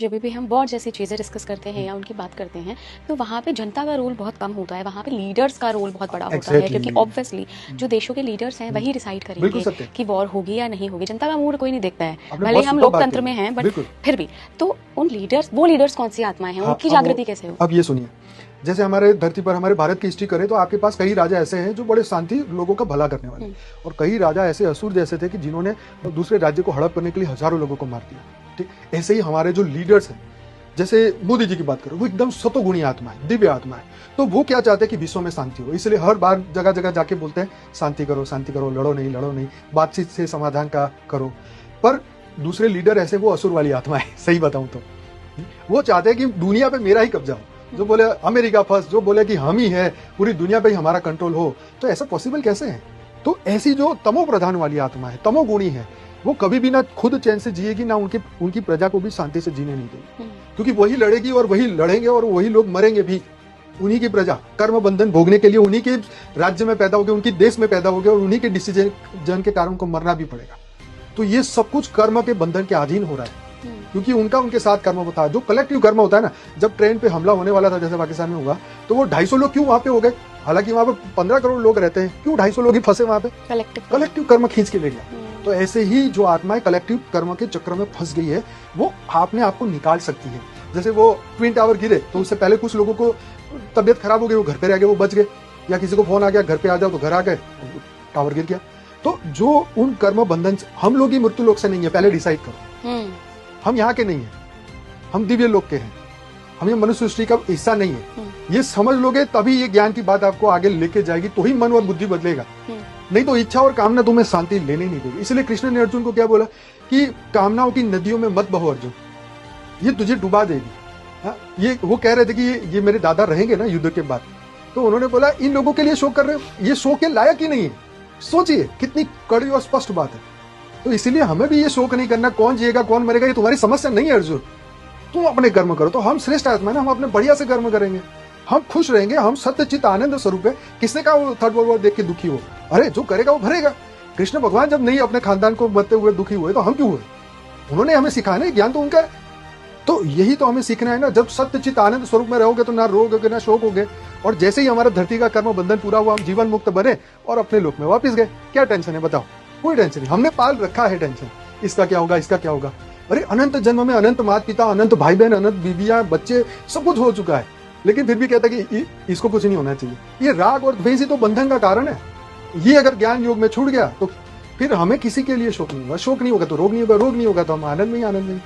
जब भी हम वॉर जैसी चीज़ें डिस्कस करते हैं या उनकी बात करते हैं तो वहाँ पे जनता का रोल बहुत कम होता है, वहाँ पे लीडर्स का रोल बहुत बड़ा होता है, क्योंकि ऑब्वियसली जो देशों के लीडर्स हैं वही डिसाइड करेंगे कि वॉर होगी या नहीं होगी। जनता का मूड कोई नहीं देखता है, भले हम लोकतंत्र में हैं, बट फिर भी तो वो लीडर्स कौन सी आत्माएं हैं, उनकी जागृति कैसे हो? अब ये सुनिए, जैसे हमारे धरती पर हमारे भारत की हिस्ट्री करें तो आपके पास कई राजा ऐसे हैं जो बड़े शांति लोगों का भला करने वाले, और कई राजा ऐसे असुर जैसे थे कि जिन्होंने दूसरे राज्य को हड़प करने के लिए हजारों लोगों को मार दिया। ठीक, ऐसे ही हमारे जो लीडर्स हैं, जैसे मोदी जी की बात करो, वो एकदम सतोगुणी आत्मा है, दिव्य आत्मा है। तो वो क्या चाहते हैं कि विश्व में शांति हो, इसलिए हर बार जगह जगह जाके बोलते हैं शांति करो, लड़ो नहीं, बातचीत से समाधान का करो। पर दूसरे लीडर ऐसे वो असुर वाली आत्मा है, सही बताऊं तो वो चाहते हैं कि दुनिया पे मेरा ही कब्जा हो। जो बोले अमेरिका फर्स्ट, जो बोले कि हम ही है, पूरी दुनिया पे ही हमारा कंट्रोल हो, तो ऐसा पॉसिबल कैसे है? तो ऐसी जो तमो प्रधान वाली आत्मा है, तमोगुणी है, वो कभी भी ना खुद चैन से जिएगी, ना उनकी प्रजा को भी शांति से जीने नहीं देगी, क्योंकि वही लड़ेगी और वही लड़ेंगे और वही लोग मरेंगे भी। उन्हीं की प्रजा कर्म बंधन भोगने के लिए उन्हीं के राज्य में पैदा हो गए, उनके देश में पैदा हो गए, और उन्हीं के डिसीजन के कारण उनको मरना भी पड़ेगा। तो ये सब कुछ कर्म के बंधन के अधीन हो रहा है, क्योंकि उनके साथ कर्म होता है। जो कलेक्टिव कर्म होता है ना, जब ट्रेन पे हमला होने वाला था जैसे पाकिस्तान में हुआ, तो वो 250 लोग क्यों वहां पे हो गए? हालांकि वहां पे 15 करोड़ लोग रहते हैं, क्यों 250 लोग ही फंसे वहां पे? कलेक्टिव कर्म खींच के ले गया। तो ऐसे ही जो आत्माएं कलेक्टिव कर्म के चक्र में फंस गई है, वो अपने आप को निकाल सकती है। जैसे वो ट्विन टावर गिरे तो उससे पहले कुछ लोगों को तबियत खराब हो गई, वो घर पे रह गए, वो बच गए, या किसी को फोन आ गया घर पे आ जाओ तो घर आ गए, टावर गिर गया। तो जो उन कर्म बंधन, हम लोग ही मृत्यु लोक से नहीं है, पहले डिसाइड करो। हम यहाँ के नहीं है, हम दिव्य लोक के हैं, हम ये मनुष्य सृष्टि का हिस्सा नहीं है। ये समझ लोगे तभी ये ज्ञान की बात आपको आगे लेके जाएगी, तो ही मन और बुद्धि बदलेगा। नहीं तो इच्छा और कामना तुम्हें शांति लेने नहीं देगी। इसलिए कृष्ण ने अर्जुन को क्या बोला कि कामनाओं की नदियों में मत बहो अर्जुन, ये तुझे डुबा देगी। हाँ, ये वो कह रहे थे कि ये मेरे दादा रहेंगे ना युद्ध के बाद, तो उन्होंने बोला इन लोगों के लिए शोक कर रहे हो, ये शोक के लायक ही नहीं है। सोचिए कितनी कड़ी और स्पष्ट बात है। तो इसीलिए हमें भी ये शोक नहीं करना, कौन जिएगा कौन मरेगा ये तुम्हारी समस्या नहीं है अर्जुन। तुम अपने कर्म करो। तो हम श्रेष्ठ आत्मा ना, हम अपने बढ़िया से कर्म करेंगे, हम खुश रहेंगे, हम सत्य चित्त आनंद स्वरूप है। किसने का वो थर्ड वर्ल्ड वॉर देख के दुखी हो? अरे जो करेगा वो भरेगा। कृष्ण भगवान जब नहीं अपने खानदान को मरते हुए दुखी हुए, तो हम क्यों हुए? उन्होंने हमें सिखाया ना, ज्ञान तो उनका है। तो यही तो हमें सीखना है ना, जब सत्य चित्त आनंद स्वरूप में रहोगे तो ना रोग होगे ना शोक होगे। और जैसे ही हमारा धरती का कर्म बंधन पूरा हुआ, हम जीवन मुक्त बने और अपने लोक में वापिस गए। क्या टेंशन है बताओ? कोई टेंशन नहीं। हमने पाल रखा है टेंशन, इसका क्या होगा, इसका क्या होगा। अरे अनंत जन्म में अनंत माता पिता, अनंत भाई बहन, अनंत बीबियां, बच्चे, सब कुछ हो चुका है, लेकिन फिर भी कहता है कि इसको कुछ नहीं होना चाहिए। ये राग और द्वेष ही तो बंधन का कारण है। ये अगर ज्ञान योग में छूट गया तो फिर हमें किसी के लिए शोक नहीं होगा। शोक नहीं होगा तो रोग नहीं होगा, रोग नहीं होगा तो हम आनंद में ही आनंद में।